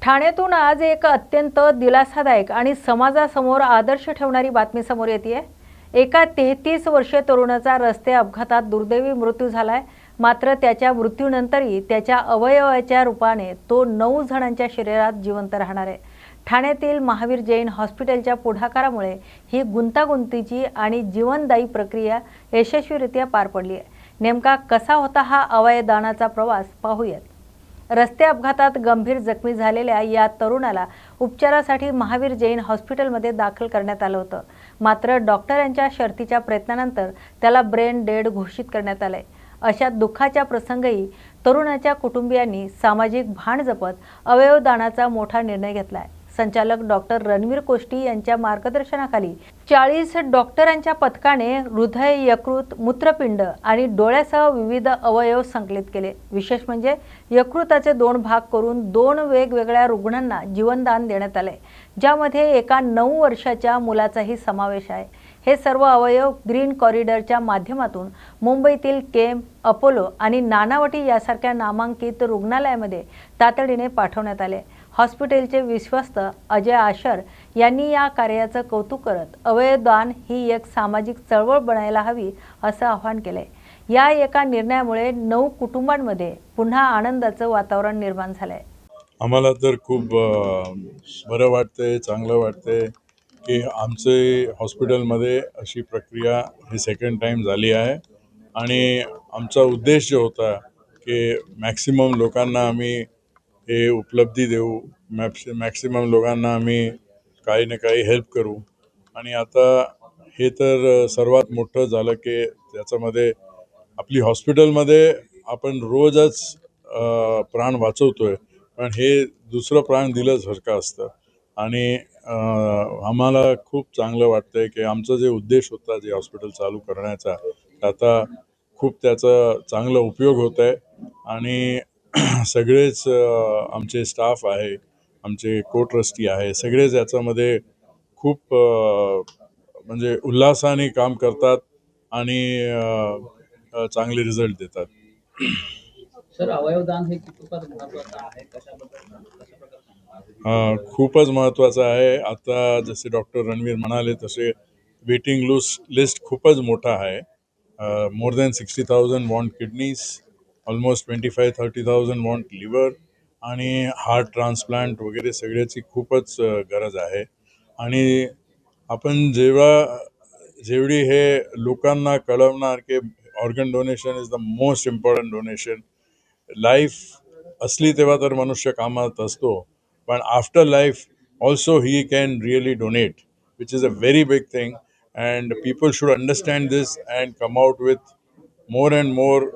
ठाण्यातून आज एक अत्यंत दिलासादायक आणि समाजासमोर आदर्श ठेवणारी बातमी समोर येते आहे। एका 33 वर्षीय तरुणाचा रस्ते अपघातात दुर्दैवी मृत्यू झालाय। मात्र त्याच्या मृत्यूनंतरही त्याच्या अवयवाच्या रूपाने तो 9 जणांच्या शरीरात जिवंत राहणार आहे। ठाण्यातील महावीर जैन हॉस्पिटलच्या पुढाकारामुळे ही गुंतागुंतीची आणि जीवनदायी प्रक्रिया यशस्वीरित्या पार पडली आहे। नेमका कसा होता हा अवयवदानाचा प्रवास पाहूयात। रस्ते अपघातात गंभीर जखमी झालेल्या या तरुणाला उपचारासाठी महावीर जैन हॉस्पिटलमध्ये दाखल करण्यात आलं होतं। मात्र डॉक्टरांच्या शर्थीच्या प्रयत्नानंतर त्याला ब्रेन डेड घोषित करण्यात आले। अशा दुःखाच्या प्रसंगी तरुणाच्या कुटुंबियांनी सामाजिक भान जपत अवयवदानाचा मोठा निर्णय घेतलाय। संचालक डॉक्टर रणवीर कोष्टी यांच्या मार्गदर्शनाखाली 40 डॉक्टरांच्या पथकाने हृदय, यकृत, मूत्रपिंड आणि डोळ्यासह विविध अवयव संकलित केले। विशेष म्हणजे यकृताचे 2 भाग करून 2 वेगवेगळ्या रुग्णांना जीवनदान देण्यात आले, ज्यामध्ये एका 9 वर्षाच्या मुलाचाही समावेश आहे। हे सर्व अवयव ग्रीन कॉरिडॉरच्या माध्यमातून मुंबईतील केम, अपोलो आणि नानावटी यासारख्या नामांकित रुग्णालयामध्ये तातडीने पाठवण्यात आले। हॉस्पिटलचे विश्वस्त अजय आशर यांनी या कार्याचं कौतुक करत अवयवदान ही एक सामाजिक चळवळ बनायला हवी असं आवाहन केलंय। या एका निर्णयामुळे 9 कुटुंबांमध्ये पुन्हा आनंदाचं वातावरण निर्माण झालंय। आम्हाला तर खूप बरं वाटतंय, चांगलं वाटतंय की आमचे हॉस्पिटलमध्ये अशी प्रक्रिया ही सेकंड टाइम झाली आहे आणि आमचा उद्देश जो होता की मॅक्सिमम लोकांना आम्ही हे उपलब्धी देऊ, मॅक्सिमम लोकांना आम्ही काही ना काही हेल्प करू आणि आता हे तर सर्वात मोठं झालं की त्याच्यामध्ये आपली हॉस्पिटलमध्ये आपण रोजच प्राण वाचवतोय, पण हे दुसरं प्राण दिल्यासारखं असतं आणि आम्हाला खूप चांगलं वाटतंय की आमचा जे उद्देश होता जे हॉस्पिटल चालू करण्याचा आता खूप त्याचा चांगला उपयोग होत आहे आणि सगळेच आमचे स्टाफ आहे, आमचे को ट्रस्टी आहे, सगळेच याच्यामध्ये खूप म्हणजे उल्हासाने काम करतात आणि चांगले रिझल्ट देतात। सर, अवयवदान हे कितपत महत्त्वाचं आहे, खूपच महत्त्वाचं आहे। आता जसे डॉक्टर रणवीर म्हणाले तसे वेटिंग लिस्ट खूपच मोठा आहे। More than 60,000 want kidneys, almost 25-30,000 want liver आणि हार्ट ट्रान्सप्लांट वगैरे सगळ्याची खूपच गरज आहे आणि आपण जेवढी हे लोकांना कळवणार की organ donation is the most important donation. Life असली तेव्हा तर मनुष्य कामात असतो, पण after life also he can really donate, which is a very big thing and people should understand this and come out with more and more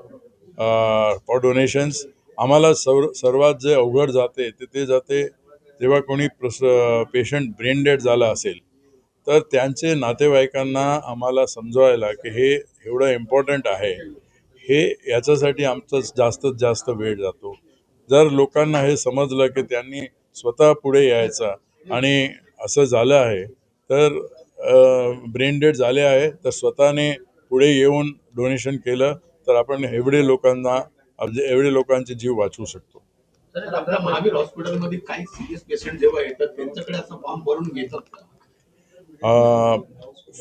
for donations. आम्हाला सर्वात जे अवघड जाते ते जाते जेव्हा कोणी पेशंट ब्रेन डेड झाला असेल तर त्यांचे नातेवाईकांना आम्हाला समजवायला की हे एवढं इम्पॉर्टंट आहे, हे याच्यासाठी आमचा जास्तीत जास्त वेळ जातो। जर लोकांना हे समजलं की त्यांनी स्वतः पुढे यायचं आणि असं झालं आहे तर ब्रेन डेड झाले आहे तर स्वतःने पुढे येऊन डोनेशन केलं तर आपण एवढे लोकांचे जीव वाचवू शकतो। सर, आपल्या महावीर हॉस्पिटलमध्ये काही सिरियस पेशंट जेव्हा येतात त्यांच्याकडे असं फॉर्म भरून घेतात का?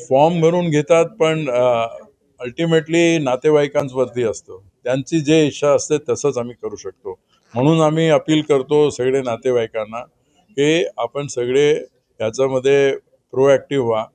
फॉर्म भरून घेतात, पण अल्टिमेटली नातेवाईकांवरती असतं, त्यांची जे इच्छा असते तसंच आम्ही करू शकतो। म्हणून आम्ही अपील करतो सगळे नातेवाईकांना की आपण सगळे याच्यामध्ये प्रोॲक्टिव्ह व्हा,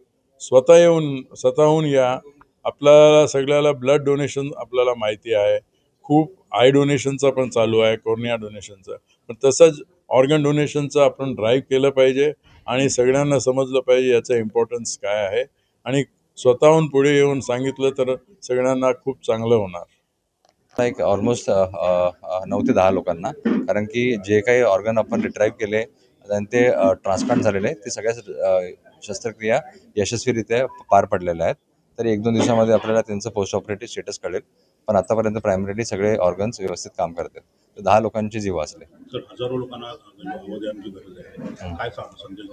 स्वतःहून या। आपल्याला सगळ्याला ब्लड डोनेशन आपल्याला माहिती आहे, खूप आय डोनेशनचं पण चालू आहे, कॉर्निया डोनेशनचं, पण तसंच ऑर्गन डोनेशनचं आपण ड्राईव्ह केलं पाहिजे आणि सगळ्यांना समजलं पाहिजे याचं इम्पॉर्टन्स काय आहे आणि स्वतःहून पुढे येऊन सांगितलं तर सगळ्यांना खूप चांगलं होणार। एक ऑलमोस्ट 9 ते 10 लोकांना, कारण की जे काही ऑर्गन आपण रिट्राईव्ह केले आणि ते ट्रान्सप्लांट झालेले ते सगळ्या शस्त्रक्रिया यशस्वीरित्या पार पडलेल्या आहेत। तर 1-2 दिवसामध्ये आपल्याला त्यांचं पोस्ट ऑपरेटिव्ह स्टेटस कळेल, पण आतापर्यंत प्रायमरीली सगळे ऑर्गन्स व्यवस्थित काम करतात। तर 10 लोकांचे जीव वाचले। हजारो लोकांना अवयवांची गरज आहे, काय संदेश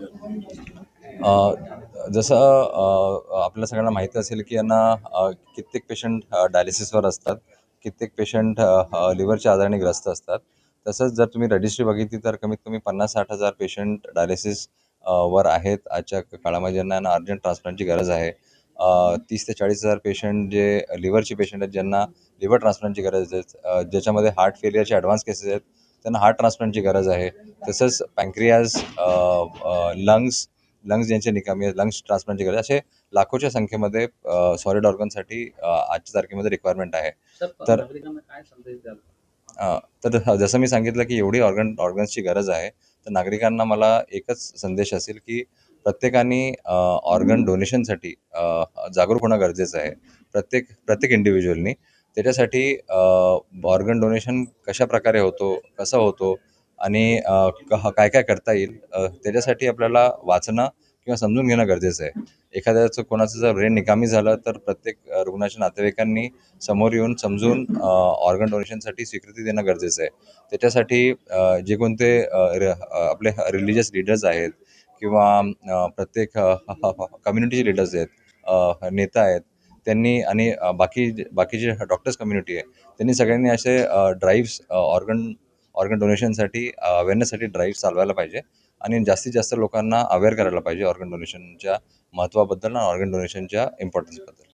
जसं आपल्या सगळ्यांना माहिती असेल की यांना कित्येक पेशंट डायलिसिसवर असतात, कित्येक पेशंट लिव्हरच्या आजाराने ग्रस्त असतात, तसंच जर तुम्ही रजिस्ट्री बघितली तर कमीत कमी 50-60 हजार पेशंट डायलिसिस वर आहेत आजच्या काळामध्ये, ज्यांना अर्जंट ट्रान्सप्लांटची गरज आहे. 30 ते 40 हजार पेशंट जे लिव्हरचे पेशंट आहेत, ज्यांना लिव्हर ट्रान्सप्लांटची गरज आहे, ज्याच्यामध्ये हार्ट फेलियरचे ॲडव्हान्स केसेस आहेत, त्यांना हार्ट ट्रान्सप्लांटची गरज आहे. तसंच पँक्रियाज, लंग्स ज्यांचे निकामी आहेत, लंग्स ट्रान्सप्लांटची गरज आहे. असे लाखोच्या संख्येमध्ये सॉलिड ऑर्गनसाठी आजच्या तारखेमध्ये रिक्वायरमेंट आहे. तर तर जसं मी सांगितलं की एवढी ऑर्गन्सची गरज आहे, तर नागरिकांना मला एकच संदेश असेल की प्रत्येकाने ऑर्गन डोनेशनसाठी जागरूक होणं गरजेचं आहे. प्रत्येक इंडिव्हिज्युअलनी त्याच्यासाठी ऑर्गन डोनेशन कशाप्रकारे होतो, कसं होतो आणि काय काय करता येईल, त्याच्यासाठी आपल्याला वाचणं किंवा समजून घेणं गरजेचं आहे. एखाद्याचं कोणाचं जर ब्रेन निकामी झालं तर प्रत्येक रुग्णाच्या नातेवाईकांनी समोर येऊन समजून ऑर्गन डोनेशनसाठी स्वीकृती देणं गरजेचं आहे. त्याच्यासाठी जे कोणते आपले रिलिजियस लीडर्स आहेत किंवा प्रत्येक कम्युनिटीचे लीडर्स आहेत, नेता आहेत, त्यांनी आणि बाकीचे डॉक्टर्स कम्युनिटी आहे, त्यांनी सगळ्यांनी असे ड्राईव्स ऑर्गन डोनेशनसाठी अवेअरनेससाठी ड्राईव्ह चालवायला पाहिजे आणि जास्तीत जास्त लोकांना अवेअर करायला पाहिजे ऑर्गन डोनेशनच्या महत्त्वाबद्दल आणि ऑर्गन डोनेशनच्या इम्पॉर्टन्सबद्दल.